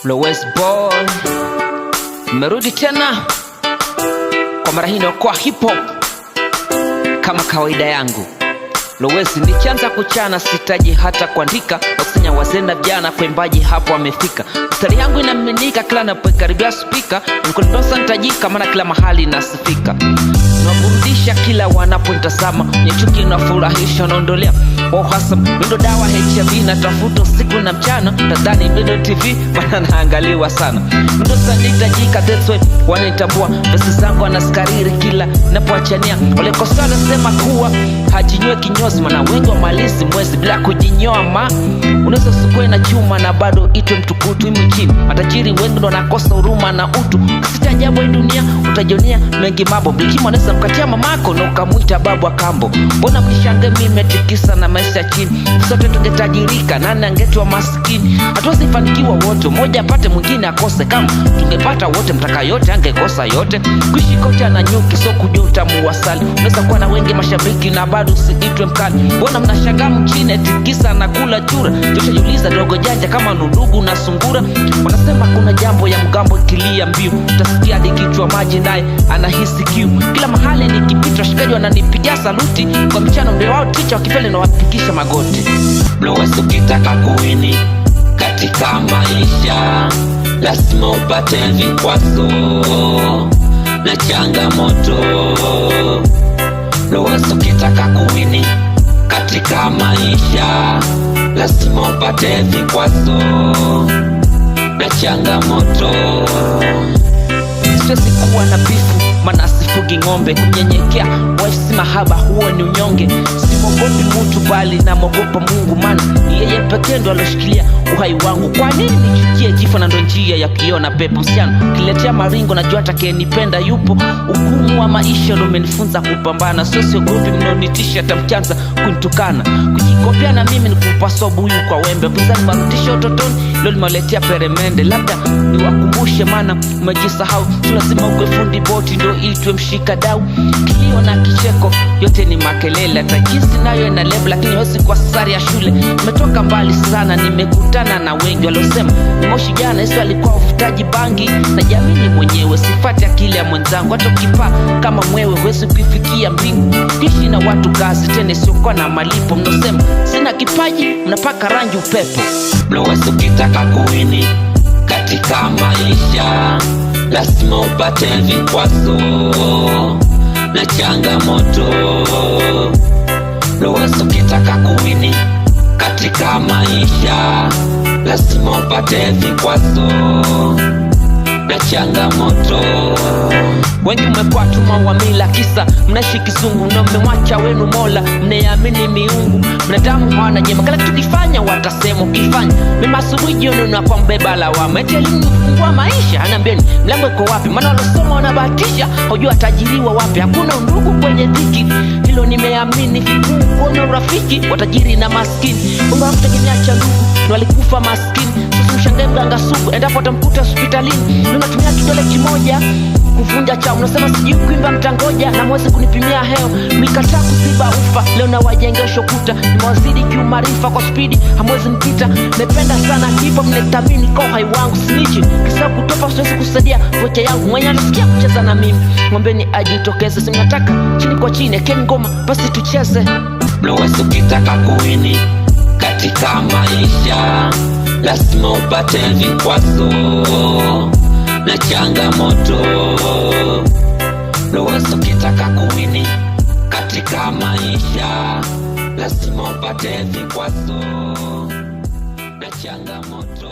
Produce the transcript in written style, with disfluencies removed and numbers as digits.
Lowest Boy merudi tena kwa mara hii kwa hip hop kama kawaida yangu. Lowest nikianza kuchana sitaji hata kuandika, wasenya wazenda vijana kwembaji hapo amefika. Stari yangu inaminika kila napokaribia speaker, nikolibasa nitajika maana kila mahali nasifika. Naburudisha kila wanaponitazama, nichuki na furahisha naondolea uhasam. Ndo dawa HIV na tafuta usiku na mchana, nadhani Ndo TV bana naangaliwa sana. Ndo sanitajika that's why wanitambua, pesa zangu anaskariri kila napoachania. Wale kosana sema kuwa hajinywe kinyozi, maana wengi wa malisi mwezi bila kujinyoa ma. Unaweza sukwe na chuma na bado itwe mtukutu imu chini. Matajiri wengi ndo nakosa huruma na utu. Sitajabu hii dunia utajionia mengi mambo. Mlikimo anaweza mkatia mamako na ukamuita babu wa kambo. Mbona mnishange mimi metikisa na maisha chini? Sote tungetajirika nani angetua maskini? Hatuwezi fanikiwa wote, mmoja apate mwingine akose. Kama tungepata wote mtaka yote angekosa yote. Kuishi kocha na nyuki so kujua utamu wa asali. Unaweza kuwa na wengi mashabiki na bado usiitwe mkali. Mbona mnashangaa mchine tikisa na kula chura? Josha yuliza dogo janja kama ndugu na sungura. Wanasema kuna jambo ya mgambo kilia mbiu. Utasikia dikichwa maji naye anahisi kiu. Kila mahali nikipita shikaji wananipigia saluti. Kwa mchana ndio wao ticha wakifeli na wapikisha magoti. Lowest ukitaka kuwini katika maisha lazima upate vikwazo na changamoto. Lowest ukitaka kuwini katika maisha lazima upate vikwazo na changamoto. Siwezi kuwa na bifu maana sifugi ng'ombe. Kunyenyekea wife si mahaba, huo ni unyonge. Simogopi mtu bali na mogopa Mungu, maana yeye pekee ndo aloshikilia uhai wangu. Kwa nini nichukie kifo na ndo njia ya kiona pepo? Msichana kiletea maringo najua atakayenipenda yupo. Hukumu wa maisha ndo umenifunza kupambana. Sio siogopi mnonitisha hata mkianza kunitukana. Kujikopia na mimi ni kupaswa buyu kwa wembe. Pizani marudisha utotoni leo nimewaletea peremende. Labda niwakumbushe maana umejisahau. Tu lazima ukwe fundi boti ndo itwe mshika dau. Kilio na kicheko yote ni makelele. Hata jinsi nayo ina level lakini hosi kwa sari ya shule. Nimetoka mbali sana, nimekutana na wengi walosema Moshi jana Yesu alikuwa ufutaji bangi. Na jamini mwenyewe sifati akili ya mwenzangu. Hata ukipaa kama mwewe huwezi kuifikia mbingu. Kishi na watu kazi tene siokuwa na malipo. Mnosema sina kipaji mnapaka rangi upepo. Lowest ukitaka kuwini katika maisha lazima upate vikwazo na changamoto. Lowest ukitaka kuwini katika maisha lazima upate vikwazo na changamoto. Wengi mmekuwa tuma wa mila kisa mnaishi kisungu na mmemwacha wenu Mola. Mnaamini miungu mnadamu hawana jema, kila tukifanya watasema ukifanya mema asubuhi jioni na kwa mbeba lawama. Eti elimu fungua maisha, anaambieni mlango uko wapi? Maana walosoma wanabahatisha, hujua tajiriwa wapi? Hakuna undugu kwenye dhiki, hilo nimeamini. Vigumu kuona urafiki watajiri na maskini. Mungu hakutegemea cha ndugu na walikufa maskini. Sasa mshangae mganga sugu endapo atamkuta hospitalini. Unatumia kidole kimoja kuvunja chao. Unasema sijui kuimba mtangoja na mwezi kunipimia heo. Mikataa kuziba ufa leo na wajengesho kuta. Nimewazidi kiumarifa kwa speedi hamwezi mpita. Mependa sana kipo mnetamini kwa uhai wangu. Snitchi kisa kutopa siwezi kusaidia vocha yangu. Mwenye anasikia kucheza na mimi ngombeni ajitokeze. Simnataka chini kwa chini ken ngoma basi tucheze. Lowest ukitaka kuwini katika maisha lazima upate vikwazo na changamoto. Lowest ukitaka kuwini katika maisha lazima upate vikwazo na changamoto.